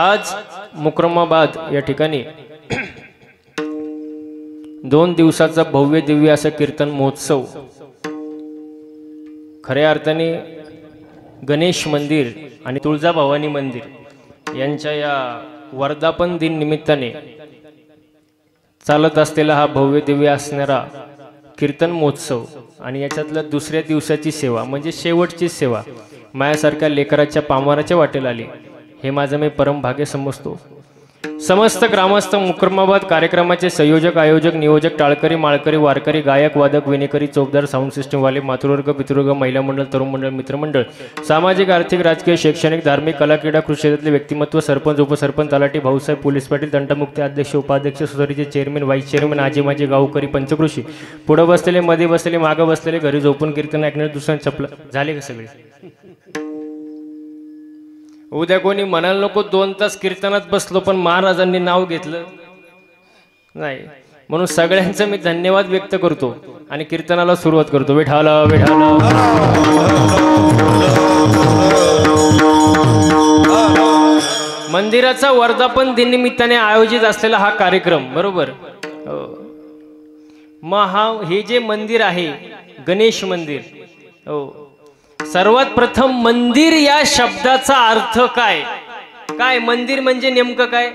आज मुकरमाबाद या ठिकाणी 2 दिवसाचा भव्य दिव्य असा कीर्तन महोत्सव खऱ्या अर्थाने गणेश मंदिर आणि तुळजाभवानी मंदिर यांच्या या वर्धापन दिन निमित्ताने चालत असलेला हा भव्य दिव्य असणारा कीर्तन महोत्सव आणि याच्यातल्या दुसऱ्या दिवसाची सेवा म्हणजे शेवटची सेवा माझ्यासारख्या लेकराच्या पामराच्या वाटेला आली हे माझं मी परम भाग्य समजतो। समस्त ग्रामस्थ मुकरमाबाद कार्यक्रमाचे संयोजक आयोजक नियोजक टाळकरी माळकरी वारकरी गायक वादक विनेकरी चौकदार साऊंड सिस्टम वाले मातृवर्ग पितृवर्ग महिला मंडळ तरुण मंडळ मित्रमंडळ सामाजिक आर्थिक राजकीय शैक्षणिक धार्मिक कला क्रीडा कृषी क्षेत्रातले व्यक्तिमत्व सरपंच उपसरपंच तलाठी भाऊसाहेब पोलीस पाटील तंटामुक्ती अध्यक्ष उपाध्यक्ष सोसायटीचे चेअरमॅन व्हाईस चेअरमॅन आजी माजी गावकरी पंचकृषी पुढे बसलेले मध्ये बसलेले मागे बसलेले घरी झोपून कीर्तन ऐकणारे दुसऱ्या चपला झाले का सगळे? उद्या कोणी म्हणाल नको 2 तास कीर्तनात बसलो पण महाराजांनी नाव घेतलं नाही म्हणून सगळ्यांचं मी धन्यवाद व्यक्त करतो आणि कीर्तनाला सुरुवात करतो। विठाला विठाला मंदिराचा वर्धापन दिन निमित्ताने आयोजित असलेला हा कार्यक्रम बरोबर मग हे जे मंदिर आहे गणेश मंदिर हो सर्वात प्रथम मंदिर या शब्दाचा अर्थ काय काय मंदिर म्हणजे नेमकं काय?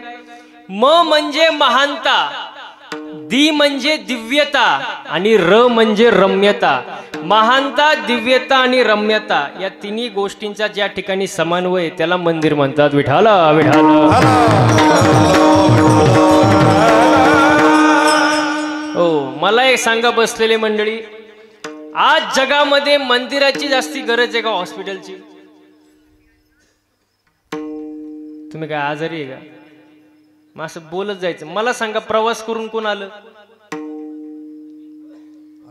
म म्हणजे महानता, दी म्हणजे दिव्यता आणि र म्हणजे रम्यता। महानता दिव्यता आणि रम्यता या तिन्ही गोष्टींचा ज्या ठिकाणी समन्वय त्याला मंदिर म्हणतात। विठाला विठाला हो मला एक सांगा बसलेले मंडळी आज जगामध्ये मंदिराची जास्ती गरज आहे का हॉस्पिटलची? तुम्ही काय आजारी आहे का? मग असं बोलत जायचं। मला सांगा प्रवास करून कोण आलं?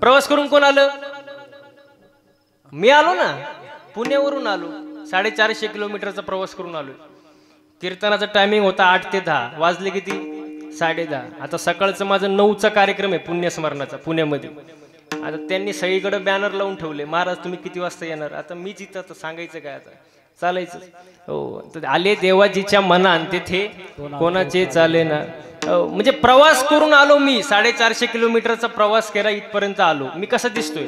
प्रवास करून कोण आलं? मी आलो ना, पुण्यावरून आलो, 450 किलोमीटरचा प्रवास करून आलो। कीर्तनाचा टायमिंग होता 8 ते 10 वाजले किती? 10:30। आता सकाळचं माझं 9चा कार्यक्रम आहे पुण्यस्मरणाचा पुण्यामध्ये। आता त्यांनी सगळीकडे बॅनर लावून ठेवले महाराज तुम्ही किती वाजता येणार? आता मीच इथं तर सांगायचं काय आता चालायचं हो तर आले देवाजीच्या मनान तेथे कोणाचे चाले ना म्हणजे प्रवास करून आलो मी 450 किलोमीटरचा प्रवास केला इथपर्यंत आलो। मी कसा दिसतोय?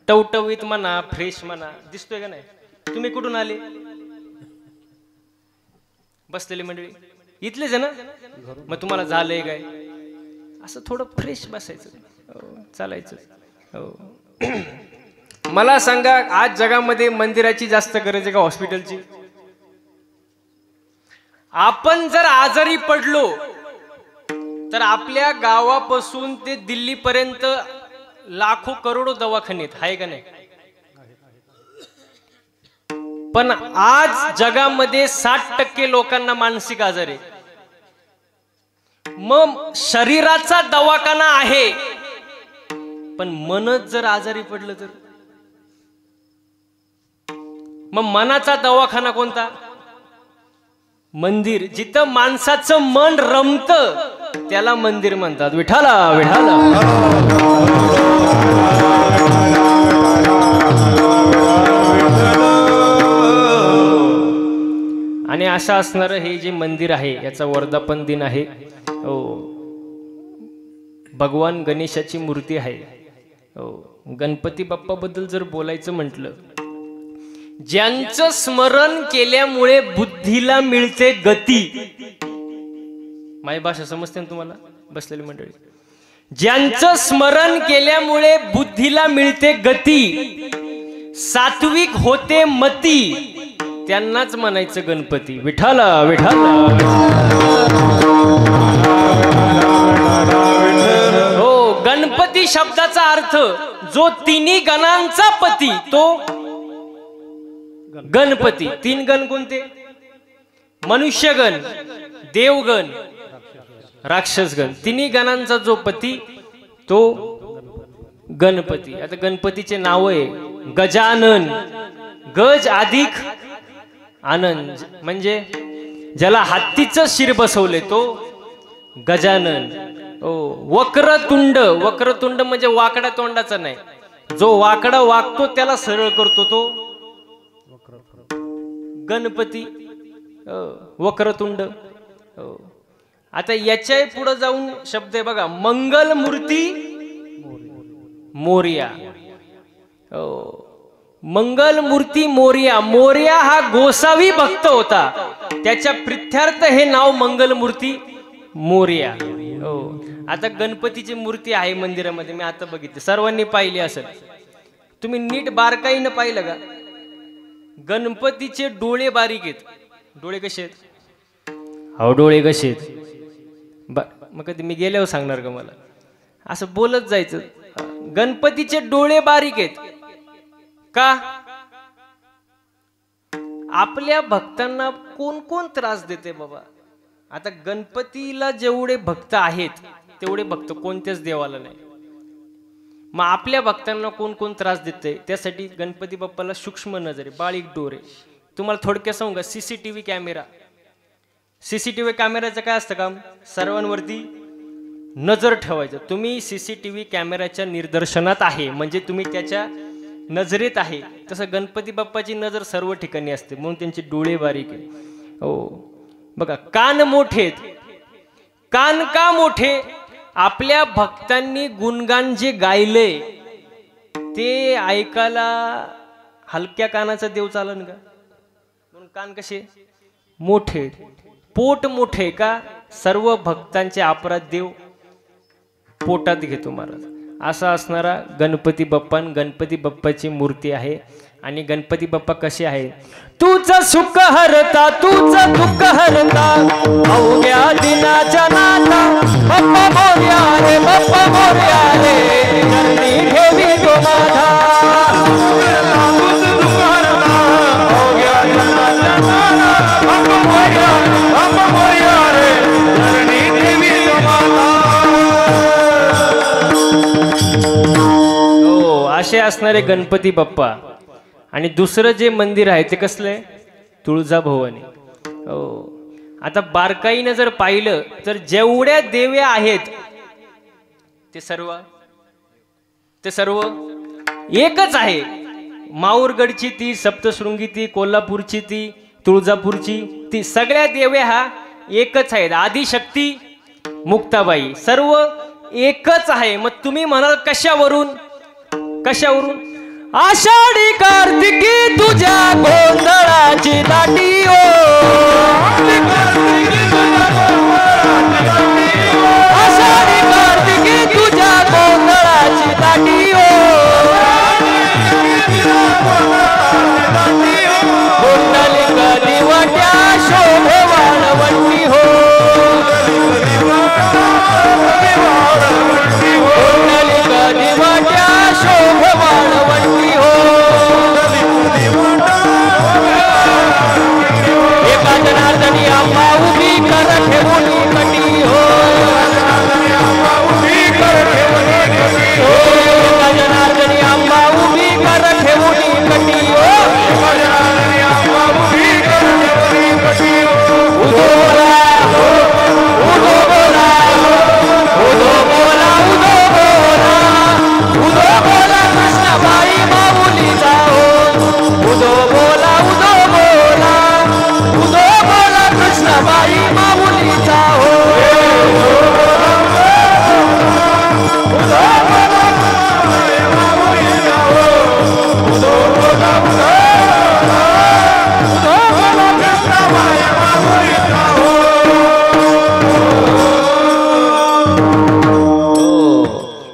टवटवीत म्हणा फ्रेश म्हणा दिसतोय का नाही? तुम्ही कुठून आले? बसलेली मंडळी इथलेच आहे ना? मग तुम्हाला झालंय काय असं थोडं फ्रेश बसायचं चालायचं हो मला सांगा आज जगामध्ये मंदिराची जास्त गरज आहे का हॉस्पिटलची? आपण जर आजारी पडलो तर आपल्या गावापासून ते दिल्ली पर्यंत लाखो करोडो दवाखाने आहे का नाही? पण आज जगामध्ये 60% लोकांना मानसिक आजार आहे। मग शरीराचा दवाखाना आहे पण मनच जर आजारी पडलं तर मग मनाचा दवाखाना कोणता? मंदिर। जिथं माणसाचं मन रमतं त्याला मंदिर म्हणतात। विठाला विठाला आणि असं असणारं हे जे मंदिर आहे याचा वर्धापन दिन आहे हो भगवान गणेशाची मूर्ती आहे हो गणपती बाप्पा बद्दल जर बोलायचं म्हटलं ज्यांचं स्मरण केल्यामुळे बुद्धीला मिळते गती। माझी भाषा समजते ना तुम्हाला बसलेली मंडळी? ज्यांचं स्मरण केल्यामुळे बुद्धीला मिळते गती सात्विक होते मती त्यांनाच म्हणायचं गणपती। विठाला विठाला हो गणपती शब्दाचा अर्थ जो तिन्ही गणांचा पती तो गणपती। 3 गण कोणते? मनुष्यगण देवगण राक्षसगण। तिन्ही गणांचा जो पती तो गणपती। आता गणपतीचे नाव आहे गजानन। गज अधिक आनंद म्हणजे ज्याला हत्तीचं शिर बसवले तो गजानन। वक्रतुंड वक्रतुंड म्हणजे वाकड्या तोंडाचा नाही, जो वाकडा वागतो त्याला सरळ करतो तो गणपती, वक्रतुंड. आता याच्या पुढे जाऊन शब्द आहे बघा, मंगल मूर्ती मोरया. मंगल मूर्ती मोरया. मोरया हा गोसावी भक्त होता, त्याच्या प्रित्यर्थ हे नाव मंगल मूर्ती मोरया. आता गणपतीची मूर्ती आहे मंदिरामध्ये, मी आता बघितली, सर्वांनी पाहिली असेल. तुम्ही नीट बारकाईनं पाहिलं का? गणपतीचे डोळे बारीक आहेत. डोळे कसे आहेत? हो, डोळे कसे आहेत? मग कधी मी गेल्यावर सांगणार का मला? असं बोलत जायचं. गणपतीचे डोळे बारीक आहेत का? आपल्या भक्तांना कोण कोण त्रास देते बाबा? आता गणपतीला जेवढे भक्त आहेत तेवढे भक्त कोणत्याच देवाला नाही. मग आपल्या भक्तांना कोण कोण त्रास देते? त्यासाठी गणपती बाप्पाला सूक्ष्म नजर आहे, बारीक डोळे. तुम्हाला थोडक्यात सांगू का? CCTV camera. सीसीटीव्ही कॅमेराचं काय असतं काम? सर्वांवरती नजर ठेवायचं. तुम्ही सीसीटीव्ही कॅमेराच्या निदर्शनात आहे म्हणजे तुम्ही त्याच्या नजरेत आहे. तसं गणपती बाप्पाची नजर सर्व ठिकाणी असते, म्हणून त्यांचे डोळे बारीक आहे. हो बघा, कान मोठे. कान का मोठे? आपल्या भक्तांनी गुणगान जे गायले ते ऐकायला हलक्या कानाचा देव चालन का? म्हणून कान कसे मोठे. पोट मोठे का? सर्व भक्तांचे अपराध देव पोटात घेतो महाराज. असा असणारा गणपती बाप्पा. गणपती बाप्पाची मूर्ती आहे. आणि गणपती बाप्पा कसे आहे? तुझं सुख हरता, तुझं दुःख हरता, अवघ्या दिनाच्या नाता, बाप्पा मोरया रे, बाप्पा मोरया रे, चरणी ठेवी तो माझा. असे असणारे गणपती बाप्पा. आणि दुसरं जे मंदिर आहे ते कसलं? तुळजाभवानी. आता बारकाईनं जर पाहिलं तर जेवढ्या देव्या आहेत ते सर्व एकच आहे. माहूरगडची ती, सप्तशृंगी ती, कोल्हापूरची ती, तुळजापूरची ती, सगळ्या देव्या हा एकच आहेत. आदिशक्ती, मुक्ताबाई, सर्व एकच आहे. मग तुम्ही म्हणाल कशावरून? आषाढी कार्तिकी तुझ्या गोंधळाची दाटी ओ, आषाढी कार्तिकी तुझ्या गोंधळाची दाटी ओ, कुंडलिका दिवट्या शोभे वाळवंटी हो, कुंडलिका दिवट्या शोभे वाळवंटी हो. एका जनार्दनी आंबा उभी कर ठेवून कटी हो, एका जनार्दनी आंबा उभी कर ठेवून कटी हो. उदो बोला, उदो बोला, उदो बोला, उदो बोला, उदो बोला कृष्णाबाई माऊलीचा हो. उदो बोला, उदो बोला, उदो बोला कृष्णाबाई माऊलीचा हो.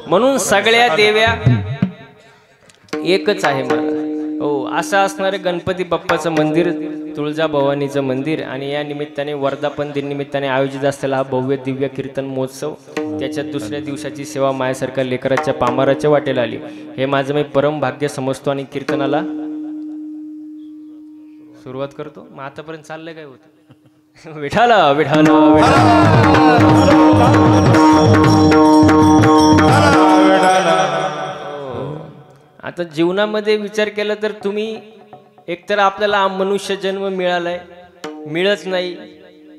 म्हणून सगळ्या देव्या एकच आहे महाराज. हो, असं असणारे गणपती बाप्पाचं मंदिर, तुळजाभवानीचं मंदिर. आणि या निमित्ताने वर्धापन दिन निमित्ताने आयोजित असलेला हा भव्य दिव्य कीर्तन महोत्सव, त्याच्यात दुसऱ्या दिवसाची सेवा माझ्यासारख्या लेकराच्या पामाराच्या वाटेला आली, हे माझं मी परम भाग्य समजतो. आणि कीर्तनाला सुरुवात करतो. मग आतापर्यंत चाललंय काय होतं? विठाला विठाला आता जीवनामध्ये विचार केला तर तुम्ही एकतर आपल्याला मनुष्य जन्म मिळालाय, मिळत नाही.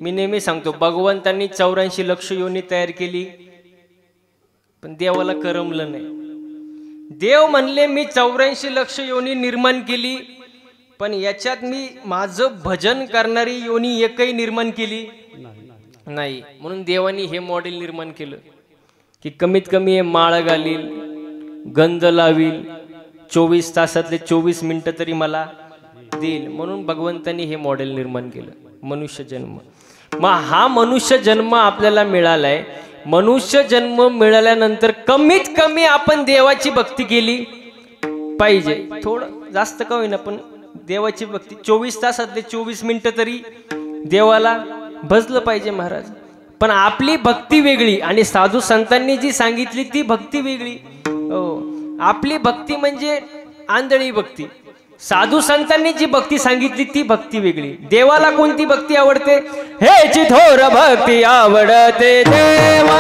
मी नेहमी सांगतो, भगवंतांनी 84 लक्ष योनी तयार केली पण देवाला करमलं नाही. देव म्हणले मी 84 लक्ष योनी निर्माण केली पण याच्यात मी माझं भजन करणारी योनी एकही निर्माण केली नाही, म्हणून देवानी हे मॉडेल निर्माण केलं की कमीत कमी हे माळ घालील, गंध लावील, 24 तासातले 24 मिनिटं तरी मला देईल, म्हणून भगवंतानी हे मॉडेल निर्माण केलं, मनुष्य जन्म. मग हा मनुष्य जन्म आपल्याला मिळालाय. मनुष्य जन्म मिळाल्यानंतर कमीत कमी आपण देवाची भक्ती केली पाहिजे. थोडं जास्त का होईना पण देवाची भक्ती 24 तासातले 24 मिनिटं तरी देवाला भजलं पाहिजे महाराज. पण आपली भक्ती वेगळी आणि साधू संतांनी जी सांगितली ती भक्ती वेगळी. हो, आपली भक्ती म्हणजे आंधळी भक्ती. साधू संतांनी जी भक्ती सांगितली ती भक्ती वेगळी. देवाला कोणती भक्ती आवडते? हेची थोर भक्ती आवडते देवा,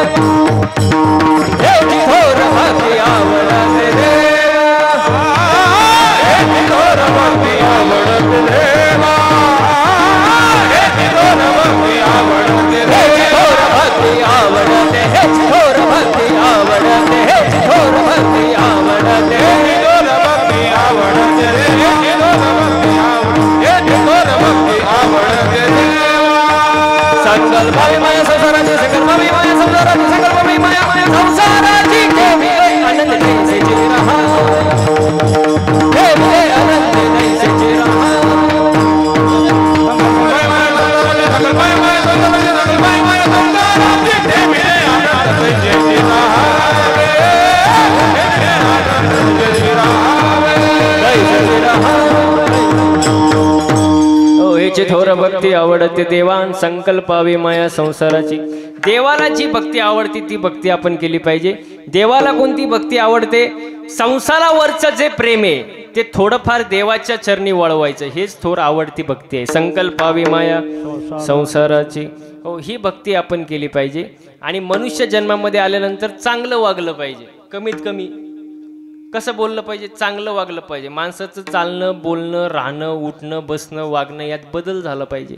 हेची थोर भक्ती आवडते देवा, हेची थोर भक्ती आवडते देवा, हेची थोर भक्ती आवडते, हेची थोर भक्ती आवडते, हेची थोर भक्ती आवडते, हेची थोर भक्ती आवडते, हेची थोर भक्ती आवडते, हेची थोर भक्ती आवडते, हेची थोर भक्ती आवडते देवा. संकल्प माया संसाराची, संकल्प माया संसाराची, संकल्प माया माया संसाराची, केवी आनंद जैसे रहा, केवी आनंद जैसे रहा. थोर भक्ती आवडते देवान, संकल्पावी माया संसाराची. देवाला जी भक्ती आवडते ती भक्ती आपण केली पाहिजे. देवाला कोणती भक्ती आवडते? संसारावरचं जे प्रेम आहे ते थोडंफार देवाच्या चरणी वळवायचं, हेच थोर आवडती भक्ती आहे. संकल्पावी माया संसाराची, हो, ही भक्ती आपण केली पाहिजे. आणि मनुष्य जन्मामध्ये आल्यानंतर चांगलं वागलं पाहिजे. कमीत कमी कसं बोललं पाहिजे? चांगलं वागलं पाहिजे. माणसाचं चालणं, बोलणं, राहणं, उठणं, बसणं, वागणं यात बदल झाला पाहिजे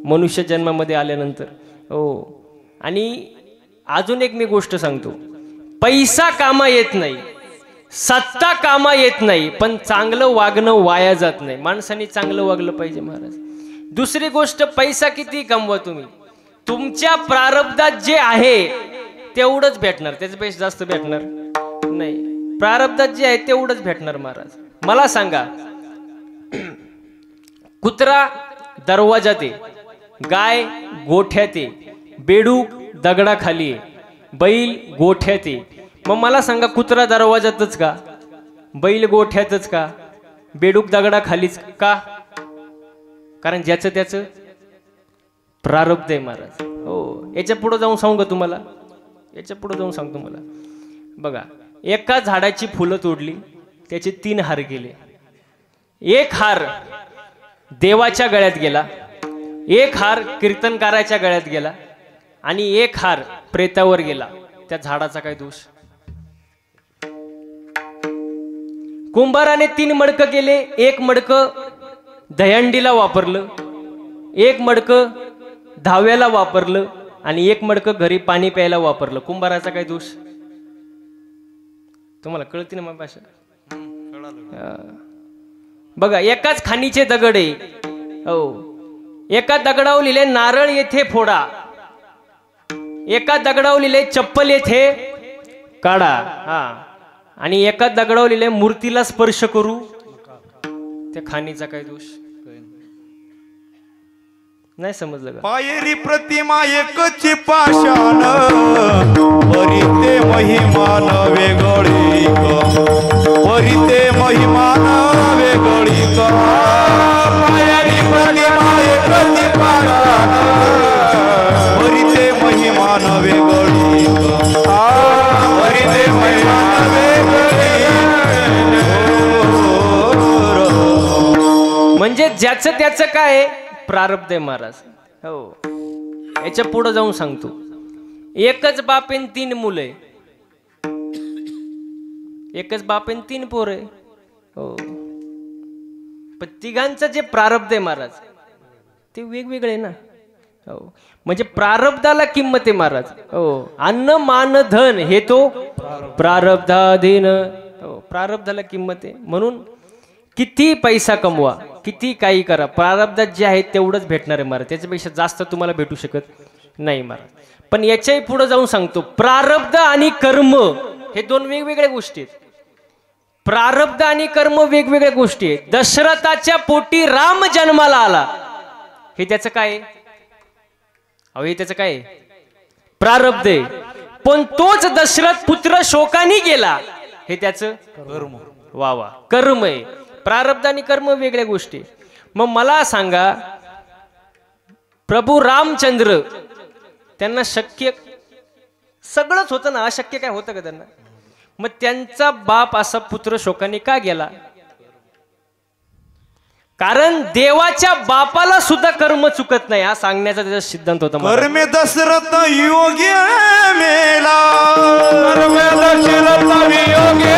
मनुष्य जन्मामध्ये आल्यानंतर. हो, आणि अजून एक मी गोष्ट सांगतो, पैसा कामा येत नाही, सत्ता कामा येत नाही, पण चांगलं वागणं वाया जात नाही. माणसाने चांगलं वागलं पाहिजे महाराज. दुसरी गोष्ट, पैसा किती कमवा तुम्ही, तुमच्या प्रारब्धात जे आहे तेवढंच भेटणार, त्याच्यापेक्षा जास्त भेटणार नाही. प्रारब्धात जे आहे तेवढंच भेटणार महाराज. मला सांगा, कुत्रा दरवाजात आहे, गाय गोठ्यात आहे, बेडूक दगडाखाली आहे, बैल गोठ्यात आहे. मग मला सांगा, कुत्रा दरवाजातच का, बैल गोठ्यातच का, बेडूक दगडाखालीच का? कारण ज्याचं त्याचं प्रारब्ध आहे महाराज. हो, याच्या पुढे जाऊन सांगू का तुम्हाला? याच्या पुढे जाऊन सांगतो मला. बघा, एका झाडाची फुलं तोडली, त्याचे 3 हार गेले. एक हार देवाच्या गळ्यात गेला, एक हार कीर्तनकाराच्या गळ्यात गेला आणि एक हार प्रेतावर गेला. त्या झाडाचा काय दोष? कुंभाराने 3 मडकं केले. एक मडकं दहीहंडीला वापरलं, एक मडकं धाव्याला वापरलं आणि एक मडकं घरी पाणी प्यायला वापरलं. कुंभाराचा काय दोष? तुम्हाला कळते ना माझी भाषा? बघा, एकाच खाणीचे दगड आहे. हो, एका दगडावर लिहिले नारळ येथे फोडा, एका दगडावर लिहिले चप्पल येथे काढा, हा, आणि एका दगडावर लिहिले मूर्तीला स्पर्श करू. त्या खाणीचा काय दोष? नाही समजलं का? पायरी प्रतिमा एकची पाषाण, वरिते महिमान वेगळी ग, वरिते महिमान वेगळी ग. पायरी प्रतिमा एकची पाषाण, वरिते महिमान वेगळी ग, वरिते महिमान वेगळी. म्हणजे ज्याचं त्याचं काय प्रारब्ध आहे महाराज. हो, याच्या पुढे जाऊन सांगतो. एकच बापेन 3 मुलं, एकच बापेन 3 पोर आहे. हो, पण तिघांचं जे प्रारब्ध आहे महाराज ते वेगवेगळे ना. हो, म्हणजे प्रारब्धाला किंमत आहे महाराज. हो, अन्न मान धन हे तो प्रारब्धाधीन. हो, प्रारब्धाला किंमत आहे. म्हणून किती पैसा कमवा, किती काही करा, प्रारब्धात जे आहे तेवढंच भेटणार आहे महाराज, त्याच्यापेक्षा जास्त तुम्हाला भेटू शकत नाही महाराज. पण याच्याही पुढे जाऊन सांगतो, प्रारब्ध आणि कर्म हे दोन वेगवेगळ्या गोष्टी आहेत. प्रारब्ध आणि कर्म वेगवेगळ्या गोष्टी आहेत. दशरथाच्या पोटी राम जन्माला आला, हे त्याचं काय आहे? अहो हे त्याचं काय आहे? प्रारब्ध आहे. पण तोच दशरथ पुत्र शोकाने गेला, हे त्याचं कर्म. वा वा, कर्म आहे. प्रारब्ध आणि कर्म वेगळ्या गोष्टी. मग मला सांगा, प्रभू रामचंद्र त्यांना शक्य सगळंच होतं ना, अशक्य काय होतं का त्यांना? मग त्यांचा बाप असा पुत्र शोकाने का गेला? कारण देवाच्या बापाला सुद्धा कर्म चुकत नाही, हा सांगण्याचा त्याचा सिद्धांत होता. कर्मे दशरथ योगी मेला, कर्मे दशरथ योगी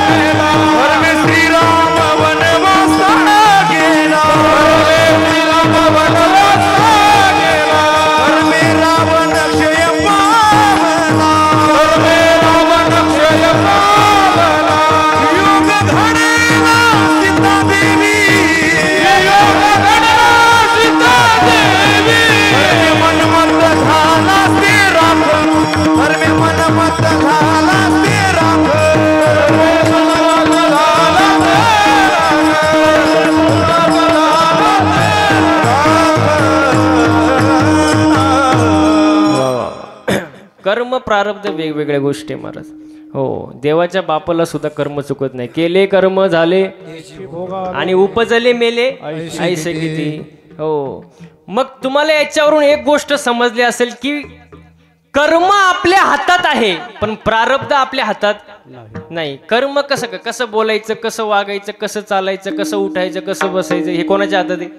मेला, कर्मे श्रीराम वनवास गेला, कर्मे श्रीराम वनवास गेला, कर्मे रावण क्षय पावला, कर्मे रावण क्षय पावला, योग घडेला सीता देवी, योग घडेला सीता देवी, कर्मे मनमत झाला ते राम, कर्मे मनमत झाला ते राम, कर्म प्रारब्ध वेगवेगळ्या गोष्टी महाराज. हो, देवाच्या बापाला सुद्धा कर्म चुकत नाही. केले कर्म झाले आणि उपजले मेले ऐसे किती. हो, मग तुम्हाला याच्यावरून एक गोष्ट समजली असेल की कर्म आपल्या हातात आहे, पण प्रारब्ध आपल्या हातात नाही. कर्म कसं बोलायचं, कसं वागायचं, कसं चालायचं, कसं उठायचं, कसं बसायचं, हे कोणाच्या हातात आहे?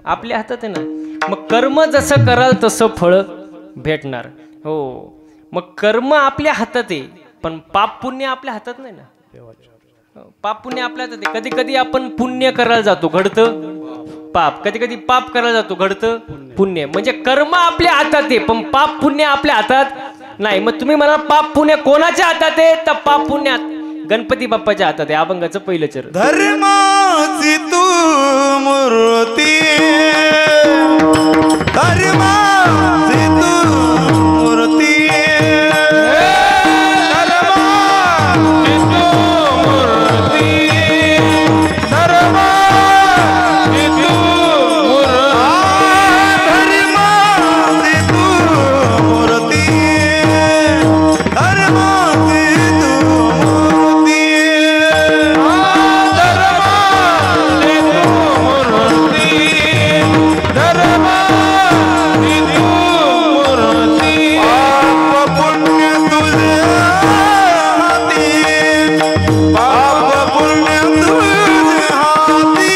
आपल्या हातात आहे ना. मग कर्म जसं कराल तसं फळ भेटणार. हो, मग कर्म आपल्या हातात आहे, पण पाप पुण्य आपल्या हातात नाही ना. पाप पुण्य आपल्या हातात आहे. कधी कधी आपण पुण्य करायला जातो, घडतं पाप. कधी कधी पाप करायला जातो, घडतं पुण्य. म्हणजे कर्म आपल्या हातात आहे, पण पाप पुण्य आपल्या हातात नाही. मग तुम्ही म्हणा पाप पुण्य कोणाच्या हातात आहे? तर पाप पुण्य गणपती बाप्पाच्या हातात आहे. अभंगाचं पहिलं चरण. धर्माची तू मूर्ती, धर्माची तू मूर्ती, धर्माची तू मूर्ती, धर्माची तू मूर्ती, धर्माची तू मूर्ती, धर्माची तू मूर्ती, धर्माची तू मूर्ती, धर्माची तू मूर्ती. पाप पुण्य तुझे हाती, पाप पुण्य तुझे हाती,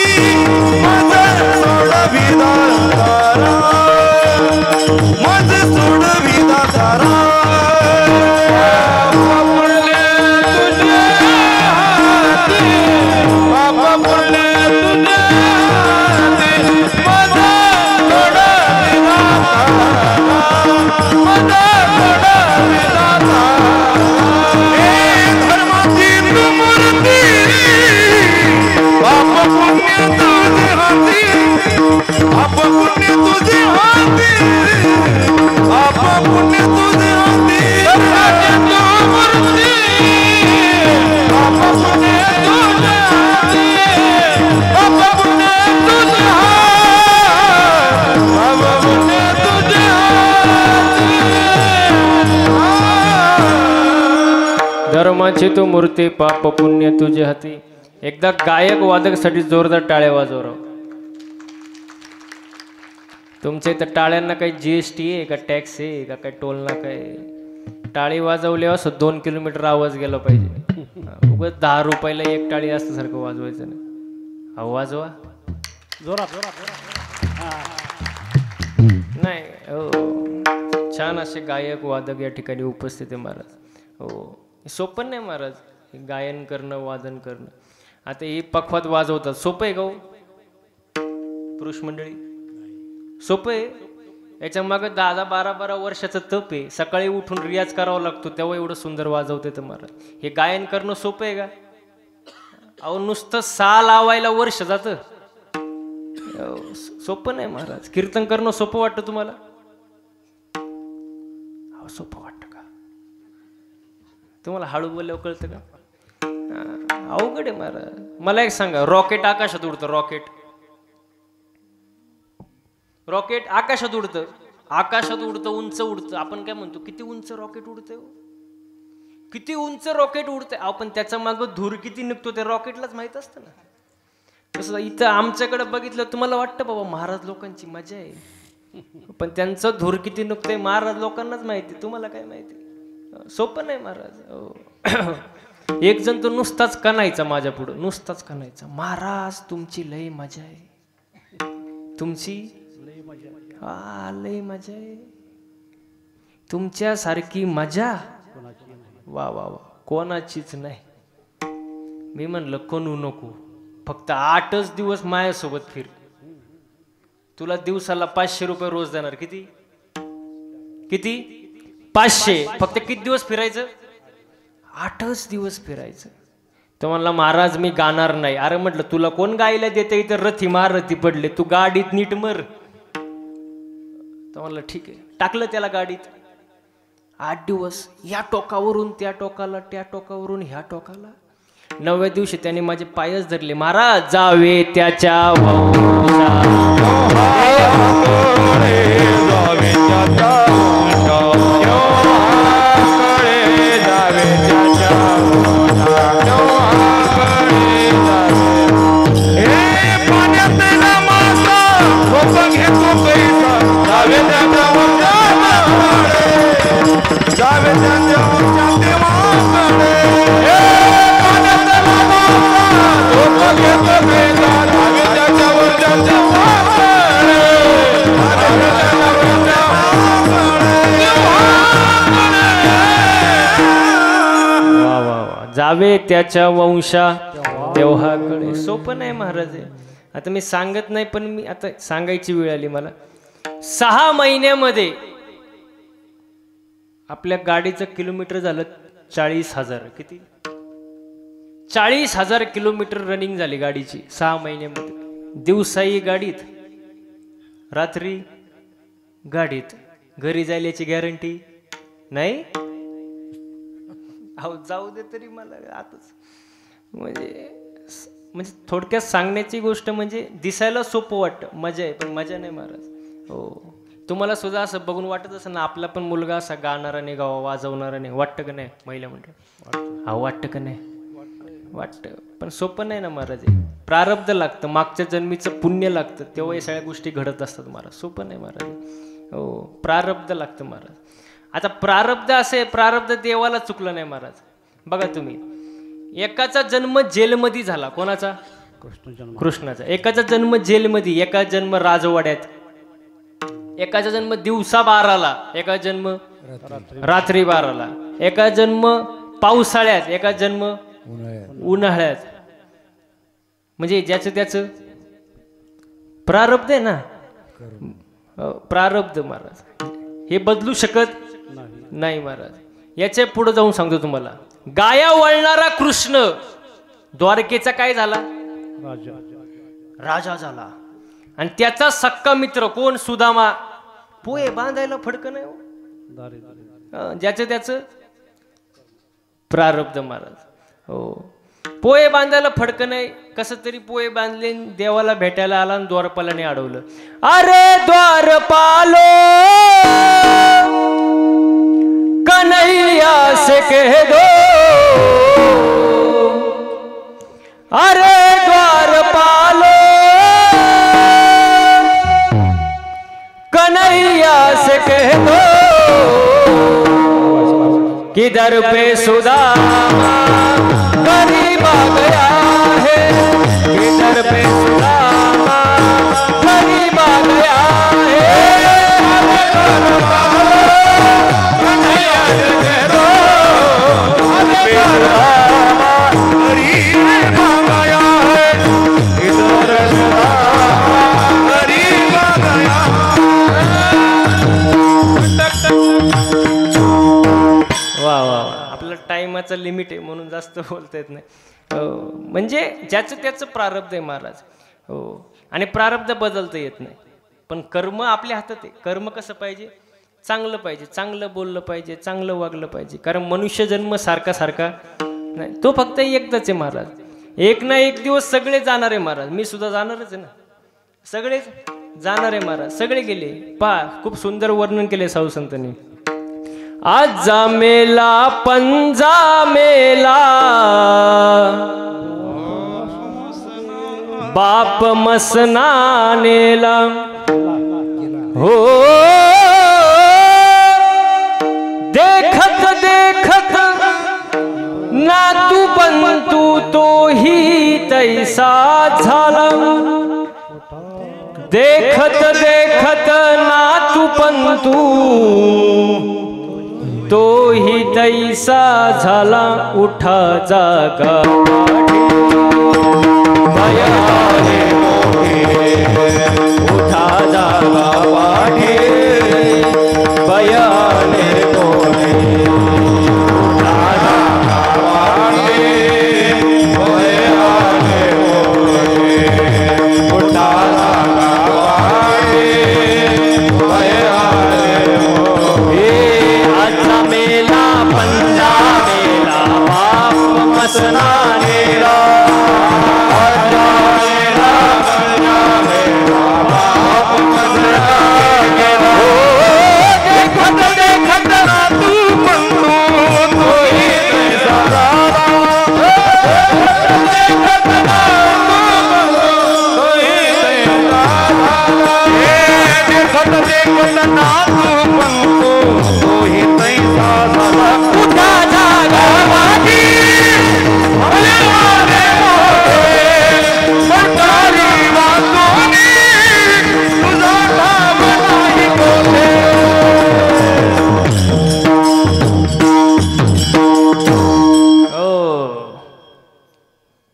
माझे सोडवी दातारा, माझे सोडवी दातारा. पाप पुण्य तुझे हाती, पाप पुण्य तुझे हाती, माझे सोडवी दातारा, माझे सोडवी दातारा. हे धर्माची तू मूर्ती, पाप पुण्य तुझे हाती, पाप पुण्य तुझे हाती, पाप पुण्य तुझे हाती, धर्माची तू मूर्ती, पाप पुण्य तुझे हाती, पाप पुण्य तुझे हाती, पाप पुण्य तुझे हाती. धर्माची तू मूर्ती, पाप पुण्य तुझे हाती. एकदा गायक वादक साठी जोरदार टाळ्या वाजवा. तुमच्या इथं टाळ्यांना काही GST आहे का, टॅक्स आहे का, काही टोल नाका आहे? टाळी वाजवल्यावर असं 2 किलोमीटर आवाज गेला पाहिजे. उगाच 10 रुपयाला एक टाळी असल्यासारखं वाजवायचं नाही. अहो वाजवा जोरात जोरात नाही. हो, छान असे गायक वादक या ठिकाणी उपस्थित आहे महाराज. हो, सोपं नाही महाराज हे गायन करणं, वादन करणं. आता ही पखवात वाजवतात, सोपं आहे का हो पुरुष मंडळी? सोपं आहे? याच्या मागे 10-12 वर्षाचं तप आहे. सकाळी उठून रियाज करावा लागतो, तेव्हा एवढं सुंदर वाजवते तर महाराज. हे गायन करणं सोपं आहे का? अहो नुसतं सा लावायला वर्ष जातं. सोपं नाही महाराज. कीर्तन करणं सोपं वाटतं तुम्हाला? हो सोपं वाटतं का तुम्हाला? हळू बोलल्यावर कळतं का? अवघड आहे महाराज. मला एक सांगा, रॉकेट आकाशात उडतं. रॉकेट आकाशात उडतं. उंच उडतं. आपण काय म्हणतो, किती उंच रॉकेट उडतंय, किती उंच रॉकेट उडतंय. आपण त्याच्या मागं धूर किती निघतो ते रॉकेटलाच माहित असतं ना. तसं इथं आमच्याकडे बघितलं तुम्हाला वाटतं बाबा महाराज लोकांची मजा आहे, पण त्यांचं धूर किती निघतंय महाराज लोकांनाच माहिती. तुम्हाला काय माहिती? सोपं नाही महाराज. एक जण तो नुसताच कणायचा माझ्या पुढं, नुसताच कणायचा, महाराज तुमची लय मजा आहे, तुमची लय मजा आहे, तुमच्यासारखी मजा वा वा वा कोणाचीच नाही. मी म्हणलं कोणू नको, फक्त 8च दिवस माझ्यासोबत फिर. तुला दिवसाला 500 रुपये रोज देणार. किती 500. फक्त किती दिवस फिरायचं? 8च दिवस फिरायचं. तो म्हणला महाराज मी गाणार नाही. अरे म्हटलं तुला कोण गायला देते, इथं रथी पडले, तू गाडीत नीट मर. तो म्हणलं ठीक आहे. टाकलं त्याला गाडीत. 8 दिवस या टोकावरून त्या टोकाला, त्या टोकावरून ह्या टोकाला. 9व्या दिवशी त्याने माझे पायच धरले. महाराज जावे त्याच्या जावे त्याच्या वंशा देवहाकडे. सोपं नाही महाराज. आता मी सांगत नाही, पण मी आता सांगायची वेळ आली मला. 6 महिन्यामध्ये आपल्या गाडीचं किलोमीटर झालं 40,000. किती? 40,000 किलोमीटर रनिंग झाली गाडीची 6 महिन्यामध्ये. दिवसाही गाडीत, रात्री गाडीत. घरी जायल्याची गॅरंटी नाही. अहो जाऊ दे तरी मला आताच. म्हणजे थोडक्यात सांगण्याची गोष्ट म्हणजे दिसायला सोपं वाटतं, मजा आहे, पण मजा नाही महाराज. हो तुम्हाला सुद्धा असं बघून वाटत असं ना, आपला पण मुलगा असा गाणारा नाही, गावा वाजवणारा नाही, वाटतं का नाही? महिला म्हणते हा वाटतं का नाही? वाटतं, पण सोपं नाही ना महाराज. प्रारब्ध लागतं, मागच्या जन्मीचं पुण्य लागतं, तेव्हा या सगळ्या गोष्टी घडत असतात महाराज. सोपं नाही महाराज. हो प्रारब्ध लागतं महाराज. आता प्रारब्ध असे, प्रारब्ध देवाला चुकलं नाही महाराज. बघा तुम्ही, एकाचा जन्म जेलमध्ये झाला. कोणाचा? कृष्णाचा. एकाचा जन्म जेलमध्ये, एका जन्म राजवाड्यात, एकाचा जन्म दिवसा 12ला, एका जन्म रात्री 12ला, एका जन्म पावसाळ्यात, एका जन्म उन्हाळ्यात. म्हणजे ज्याचं त्याचं प्रारब्ध आहे ना. प्रारब्ध महाराज हे बदलू शकत नाही महाराज. याच्या पुढे जाऊन सांगतो तुम्हाला. गाया वळणारा कृष्ण द्वारकेचा काय झाला? राजा झाला. आणि त्याचा सक्का मित्र कोण? सुदामा. पोहे बांधायला फडकं नाही हो. ज्याचं त्याचं प्रारब्ध महाराज. हो पोहे बांधायला फडकं नाही. कसं तरी पोहे बांधले, देवाला भेटायला आला आणि द्वारपालाने अडवलं. अरे द्वारपालो कन्हैया से कह दो, अरे द्वारपालो कन्हैया से कह दो कि दर पे सुदामा गरीब आ गया है, कि दर पे सुदामा गरीब आ गया है। कन्हैया से कह दो दर पे सुदामा गरीब आ गया है, कि दर पे सुदामा गरीब आ गया। वा वा, आपलं टाइमाचं लिमिट आहे म्हणून जास्त बोलता येत नाही. म्हणजे ज्याचं त्याचं प्रारब्ध आहे महाराज. हो आणि प्रारब्ध बदलता येत नाही, पण कर्म आपल्या हातात आहे. कर्म कसं पाहिजे? चांगलं पाहिजे, चांगलं बोललं पाहिजे, चांगलं वागलं पाहिजे. कारण मनुष्य जन्म सारखा सारखा नाही, तो फक्त एकदाच आहे महाराज. एक ना एक दिवस सगळे जाणार आहे महाराज. मी सुद्धा जाणारच आहे ना, सगळेच जाणार आहे महाराज. सगळे गेले. पहा, खूप सुंदर वर्णन केले साधू संतांनी. आज जा मेला पंजा मेला, बाप मसनानेला हो, देखत देखत नातू बंतू तोही तैसा झाला. देखत देखत नातू पंतू तोही तैसा झाला. उठा जागा भयाने मोठे, उठा जागा वाढे भयाने मोठे, उठा जागा वाढे भयाने मोठे, उठा जागा वाढे भयाने मोठे. आजचा मेला पंजा मेला, बाप मसनानेला.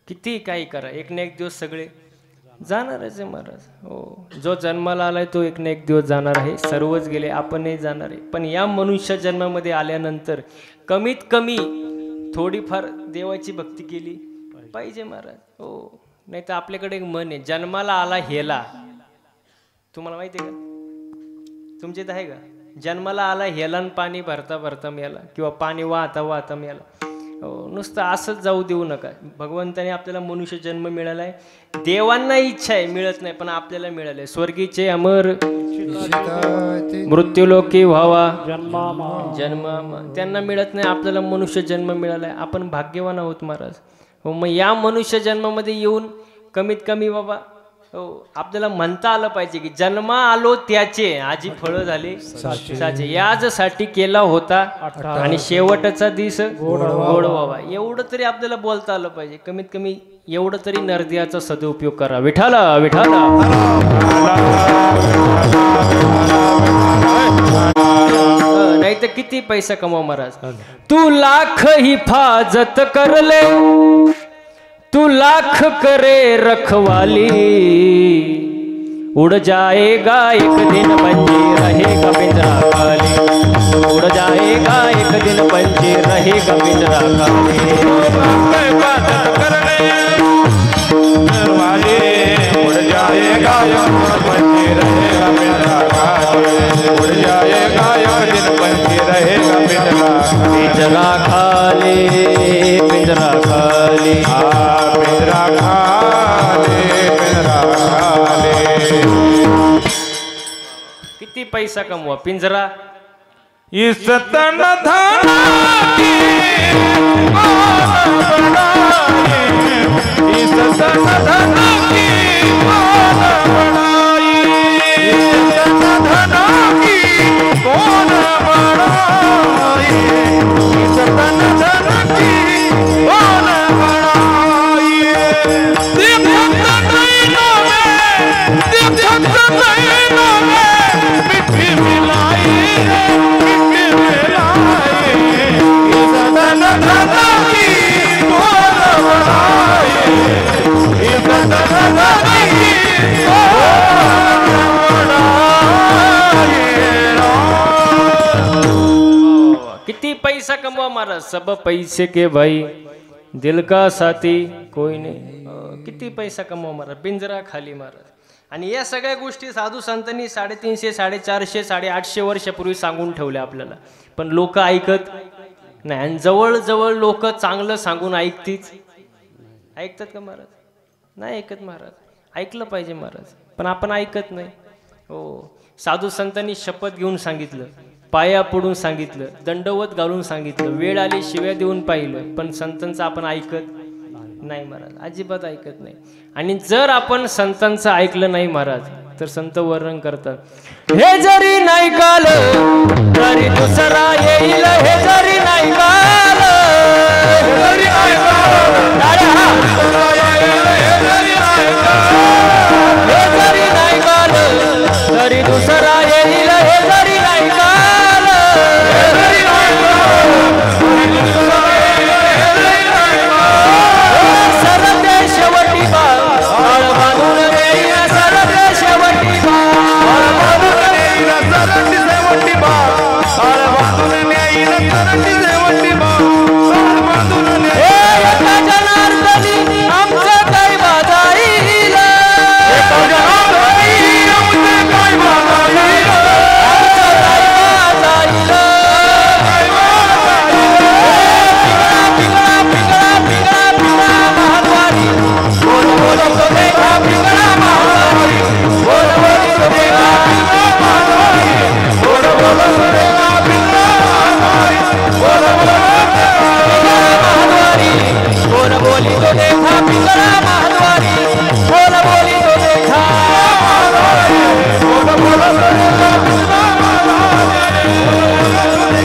किती काही करा, एक ना एक दिवस सगळे जाणारच आहे महाराज. हो, जो जन्माला आलाय तो एक ना एक दिवस जाणार आहे. सर्वच गेले, आपणही जाणार आहे. पण या मनुष्य जन्मामध्ये आल्यानंतर कमीत कमी थोडीफार देवाची भक्ती केली पाहिजे महाराज. हो, नाही तर आपल्याकडे एक मन आहे, जन्माला आला हेला. तुम्हाला माहिती आहे का? तुमच्या इथं आहे का? जन्माला आला हेला आणि पाणी भरता भरता मेला, किंवा पाणी वाहता वाहता मेला. हो, नुसतं असंच जाऊ देऊ नका. भगवंताने आपल्याला मनुष्य जन्म मिळालाय. देवांना इच्छा आहे, मिळत नाही, पण आपल्याला मिळालंय. स्वर्गीचे अमर मृत्यूलोकी व्हावा जन्म, त्यांना मिळत नाही, आपल्याला मनुष्य जन्म मिळालाय. आपण भाग्यवान आहोत महाराज. हो, मग या मनुष्य जन्मामध्ये येऊन कमीत कमी बाबा हो आपल्याला म्हणता आलं पाहिजे की जन्मा आलो त्याचे आजी फळं झाले साचे, याजसाठी केला होता आणि शेवटचा दिस गोड व्हावा. एवढं तरी आपल्याला बोलता आलं पाहिजे. कमीत कमी एवढं तरी नरदेवाचा सदुपयोग करा. विठाला विठाला. नाही तर किती पैसा कमाव महाराज. तू लाख हिफाजत करले, तू लाख करे रखवाली, उड़ जाएगा एक दिन पंछी रहेगा पिंजरा खाली, उड़ जाएगा एक दिन पंछी रहेगा पिंजरा खाली. उड़ जाएगा पंछी रहेगा पिंजरा खाली, उड़ जाएगा एक दिन पंछी रहेगा पिंजरा खाली, पिंजरा खाली पिंजरा खाली. पिंजरा खाली. किती पैसा कमवा पिंजरा. इस तन धन की इस तन धन की इस तन धन की कौन बढ़ाई, इस तन धन की कौन बढ़ाई. देखत नैनों में, देखत नैनों में मिट्टी मिलाई है, मिट्टी मिलाई. इस तन धन की कौन बढ़ाई, इस तन धन की किती पैसा कमवा महाराज. सब पैसे के भाई दिल का साथी कोई नहीं. किती पैसा कमवा महाराज. पिंजरा खाली महाराज. आणि या सगळ्या गोष्टी साधू संतांनी 350, 450, 850 वर्षापूर्वी सांगून ठेवल्या आपल्याला, पण लोक ऐकत नाही. आणि जवळजवळ लोक चांगलं सांगून ऐकतात का महाराज? नाही ऐकत महाराज. ऐकलं पाहिजे महाराज, पण आपण ऐकत नाही. हो, साधू संतांनी शपथ घेऊन सांगितलं, पाया पडून सांगितलं, दंडवत घालून सांगितलं, वेळ आली शिव्या देऊन पाहिलं, पण संतांचं आपण ऐकत नाही महाराज, अजिबात ऐकत नाही. आणि जर आपण संतांचं ऐकलं नाही महाराज, तर संत वर्णन करतात, हे जरी नाही कालं तरी दुसरा येईल, हे जरी नाही कालं तरी नाही कालं, हे जरी नाही कालं तरी दुसरा येईल, हे जरी नाही कालं सरते शेवटी बाळ बांधून देईल, सरते शेवटी बाळ बांधून देईल, सरते शेवटी बाळ बांधून देईल, सरते शेवटी बाळ बांधून देईल. एका जनार्दनी आमचं काय बाजाईल, एका जनार्दनी आमचं काय बाजाईल, आमचं काय बाजाईल, काय बाजाईल. पिंगळा पिंगळा पिंगळा पिंगळा महाद्वारी, बोल बोल तो देखा पिंगळा महाद्वारी, बोल बोल तो देखा पिंगळा महाद्वारी, बोल बोल तो देखा पिंगळा महाद्वारी, बोल बोल तो देखा पिंगळा महाद्वारी, बोल बोली तो देखा महाद्वारी, बोल बोल तो देखा पिंगळा महाद्वारी.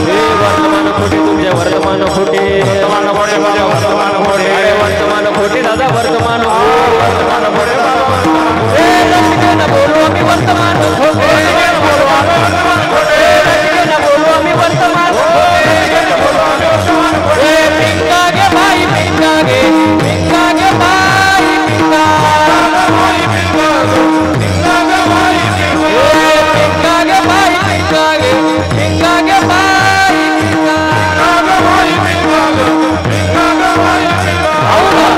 हे वर्तमान खोटे तुमचे वर्तमान खोटे, वर्तमान खोटे माझे वर्तमान खोटे, अरे वर्तमान खोटे दादा वर्तमान वर्तमान खोटे, हे रसिकेन बोलू आम्ही वर्तमान खोटे, बोलू आम्ही वर्तमान खोटे, रसिकेन बोलू आम्ही वर्तमान खोटे, बोलू आम्ही वर्तमान खोटे. हे पिंगा गे भाई पिंगा गे, पिंगा गे भाई पिंगा, पिंगा गे भाई पिंगा, पिंगा गे भाई पिंगा गे, पिंगा गे भाई पिंगा, पिंगा गे भाई पिंगा गे, पिंगा गे भाई पिंगा. औगा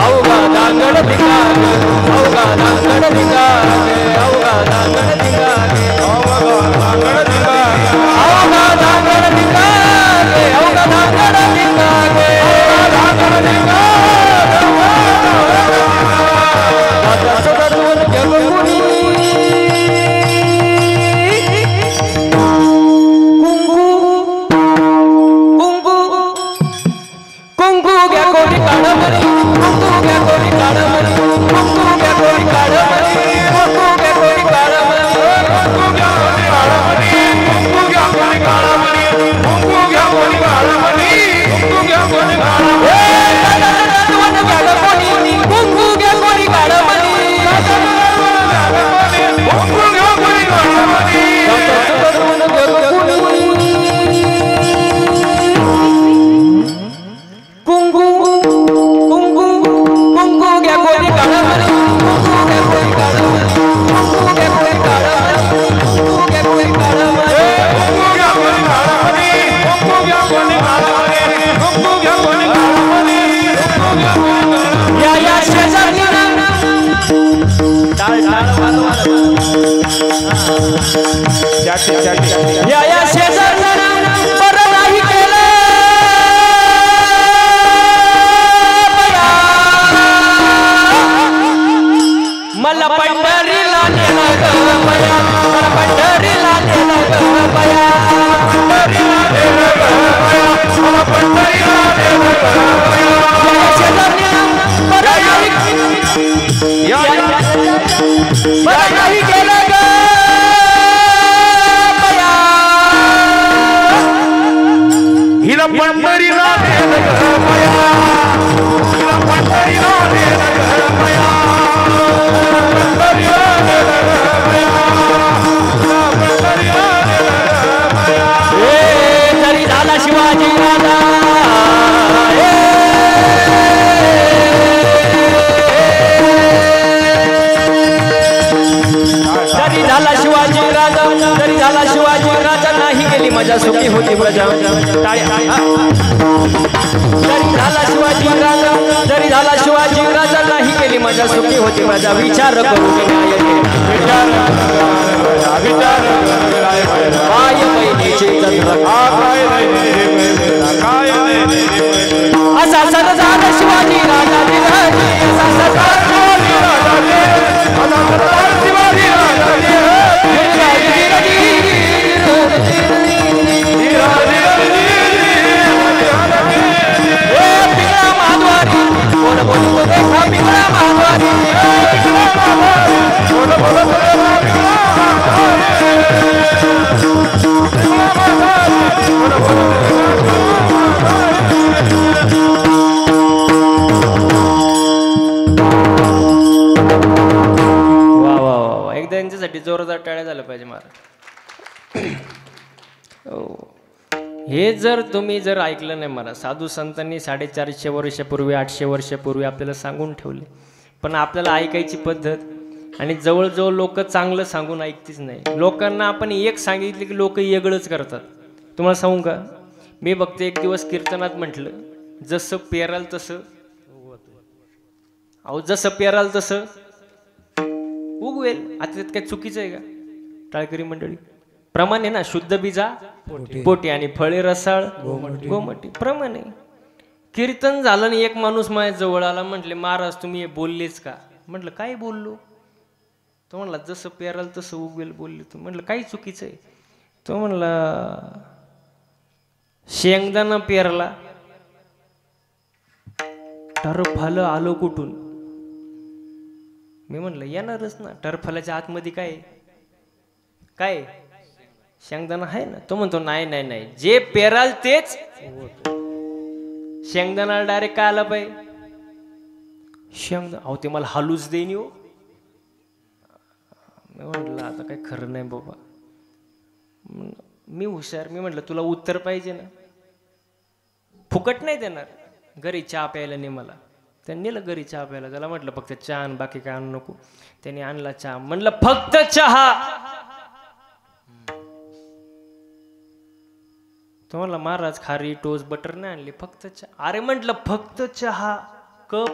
औगा दांगड पिंगा गे, औगा दांगड पिंगा गे, औगा दांगड पिंगा गे, औगा दांगड पिंगा गे, औगा दांगड पिंगा गे, औगा दांगड पिंगा गे, औगा दांगड पिंगा गे. दादा सदरून जगुनी कुंकू घ्या कोणी काढमरी, कुंकू घ्या कोणी काढमरी, कुंकू घ्या कोणी काढमरी, कुंकू घ्या कोणी काढमरी, कुंकू घ्या कोणी काढमरी, कुंकू घ्या कोणी काढमरी, कुंकू घ्या कोणी काढमरी, कुंकू घ्या कोणी काढमरी. कुंकू घ्या कोणी काढमरी, कुंकू घ्या कोणी काढमरी. कुंकू कुंकू कुंकू घ्या कोणी काढमरी, कुंकू घ्या कोणी काढमरी, कुंकू घ्या कोणी काढमरी, कुंकू घ्या कोणी काढमरी, कुंकू घ्या कोणी काढमरी, कुंकू घ्या कोणी काढमरी, कुंकू घ्या कोणी काढमरी, कुंकू घ्या कोणी काढमरी. या शेजारी टाळ टाळ वाजवा, या शेजारी बरं नाही केलं मला पंढरीला नेलं ग बया, मला पंढरीला नेलं ग बया, पंढरीला नेलं ग बया, मला पंढरीला नेलं ग बया. बरं नाही केलं ग बया, हिला पंढरीला नेलं ग बया, हिला पंढरीला नेलं ग बया. तरी झाला शिवाजी राजा, तरी झाला शिवाजी राजा, तरी झाला शिवाजी राजा, नाही गेली मजा सुखी होती प्रजा. तरी झाला शिवाजी राजा, तरी झाला शिवाजी राजा, नाही गेली माझ्या सुखी होती माझा विचार करून माय बहिणीचे असा सण झाला शिवाजी राजाजी असा त्यांच्यासाठी जोरदार टाळ्या झालं पाहिजे महाराज. हे जर तुम्ही जर ऐकलं नाही मला, साधू संतांनी 450 वर्षापूर्वी 800 वर्षापूर्वी आपल्याला सांगून ठेवले, पण आपल्याला ऐकायची पद्धत आणि जवळजवळ लोक चांगलं सांगून ऐकतीच नाही. लोकांना आपण एक सांगितले की लोक वेगळंच करतात. तुम्हाला सांगू का, मी बघते एक दिवस कीर्तनात म्हटलं जसं पेराल तसं, अहो जसं पेराल तसं उगवेल. आता त्यात काय चुकीचं आहे का टाळकरी मंडळी? प्रमाण आहे ना, शुद्ध बीजा पोटी आणि फळे रसाळ गोमटी प्रमाण आहे. कीर्तन झालं आणि एक माणूस माझ्या जवळ आला, म्हटले महाराज तुम्ही हे बोललेच का? म्हटलं काय बोललो? तो म्हणला जसं पेराल तसं उगवेल बोलले तू. म्हटलं काही चुकीचं आहे? तो म्हणला शेंगदाणा पेरला टरफल आलो कुठून? मी म्हणलं येणारच ना, टरफलाच्या आतमध्ये काय काय शेंगदाणा आहे ना. तो म्हणतो नाही नाही नाही, जे पेराल तेच शेंगदाणा डायरेक्ट काय आला पाहिजे शेंगदाणा. अहो ते मला हालूच देईन हो. मी म्हटलं आता काय खरं नाही बाबा. मी हुशार, मी म्हटलं तुला उत्तर पाहिजे ना, फुकट नाही देणार. घरी चहा प्यायला नाही मला. त्यांनी नेलं घरी चहा प्यायला. त्याला म्हटलं फक्त चहा आण, बाकी काय आणू नको. त्यांनी आणला चहा. म्हणलं फक्त चहा. तो म्हणला महाराज खारी टोस्ट बटर नाही आणली, फक्त चहा. अरे म्हटलं फक्त चहा, कप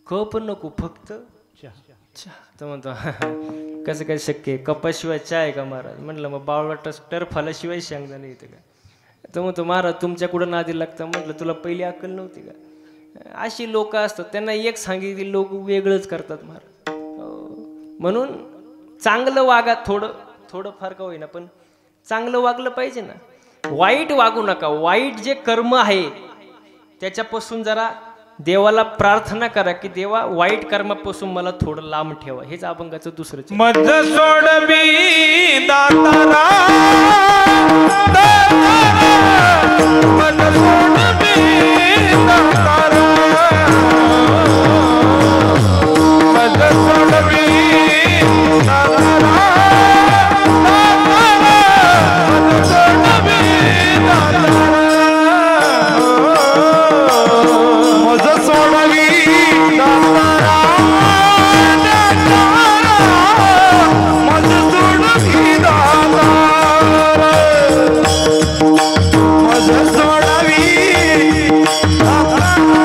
कप नको, फक्त चहा. तो म्हणतो कसं काय शक्य आहे, कपाशिवाय चहा आहे का महाराज? म्हटलं मग बावळट टरफलाशिवाय शेंगदाणे येते का? तर म्हणतो महाराज तुमच्या कुठं नादी लागतं? म्हटलं तुला पहिली अक्कल नव्हती का? अशी लोक असतात, त्यांना एक सांगितली लोक वेगळंच करतात महाराज. म्हणून चांगलं वागा, थोडं थोडं फार का होईना पण चांगलं वागलं पाहिजे ना. वाईट वागू नका. वाईट जे कर्म आहे त्याच्यापासून जरा देवाला प्रार्थना करा की देवा वाईट कर्मापासून मला थोडं लांब ठेवा. हेच अभंगाचं दुसरं. मज सोडवी दातारा, मज सोडवी दातारा, मज सोडवी दातारा, मज सोडवी दातारा, मज सोडवी दातारा, मज सोडवी दातारा, मज सोडवी दातारा.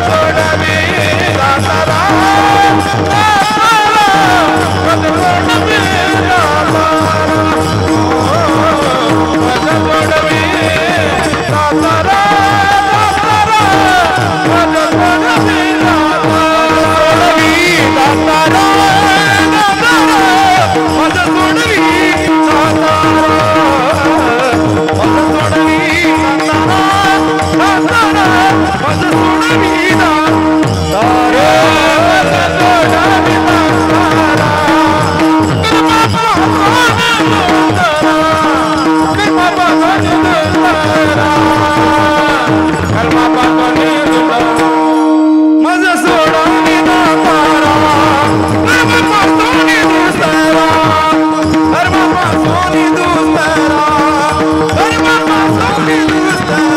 सोडवी दातारा मज सोडवी दातारा मज सोडवी दातारा मज सोडवी दातारा मज सोडवी दातारा मज सोडवी दातारा मज सोडवी दातारा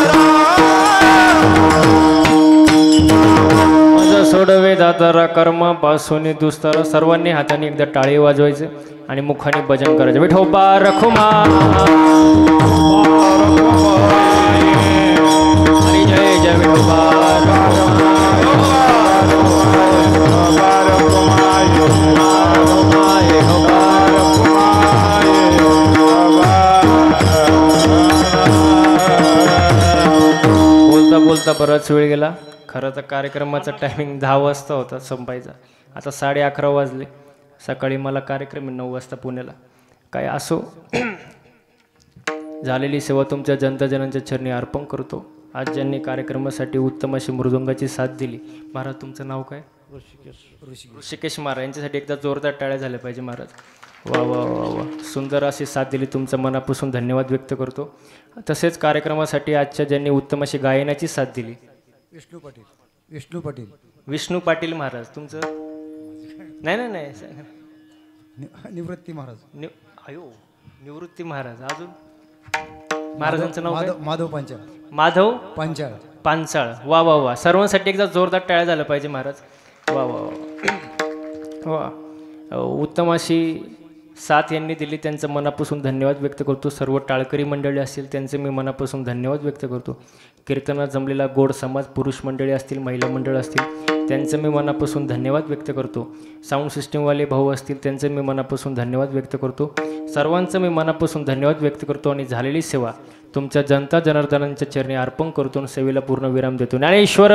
सोडवे दातारा कर्मापासून दुस्तारा. सर्वांनी हाताने एकदा टाळी वाजवायचे आणि मुखाने भजन करायचं. विठोबा रखुमा हरी जय जय विठोबा बोलता बोलता बराच वेळ गेला. खरं तर कार्यक्रमाचा टायमिंग 10 वाजता होता संपायचा. आता 11:30 वाजले. सकाळी मला कार्यक्रम आहे 9 वाजता पुण्याला. काय असो, झालेली सेवा तुमच्या जनताजनांच्या चरणी अर्पण करतो. आज ज्यांनी कार्यक्रमासाठी उत्तम अशी मृदुंगाची साथ दिली, महाराज तुमचं नाव काय? ऋषिकेश महाराज. यांच्यासाठी एकदा जोरदार टाळ्या झाल्या पाहिजे महाराज. वा वा वा वा, सुंदर अशी साथ दिली. तुमचं मनापासून धन्यवाद व्यक्त करतो. तसेच कार्यक्रमासाठी आजच्या ज्यांनी उत्तम अशी गायनाची साथ दिली, विष्णू पाटील. विष्णू पाटील. विष्णू पाटील महाराज. तुमचं नाही नाही नाही निवृत्ती महाराज. निवृत्ती महाराज. अजून महाराजांचं नाव काय? माधव पांचाळ. माधव पांचाळ. पानसाळ. वा वा वा, सर्वांसाठी एकदा जोरदार टाळ्या झालं पाहिजे महाराज. वा वा वा, उत्तम अशी साथ यांनी दिली, त्यांचं मनापासून धन्यवाद व्यक्त करतो. सर्व टाळकरी मंडळी असतील त्यांचे मी मनापासून धन्यवाद व्यक्त करतो. कीर्तनात जमलेला गोड समाज, पुरुष मंडळी असतील, महिला मंडळ असतील, त्यांचं मी मनापासून धन्यवाद व्यक्त करतो. साऊंड सिस्टीमवाले भाऊ असतील त्यांचे मी मनापासून धन्यवाद व्यक्त करतो. सर्वांचं मी मनापासून धन्यवाद व्यक्त करतो. आणि झालेली सेवा तुमच्या जनता जनार्दनांच्या चरणी अर्पण करतो. सेवेला पूर्ण विराम देतो. ज्ञानेश्वर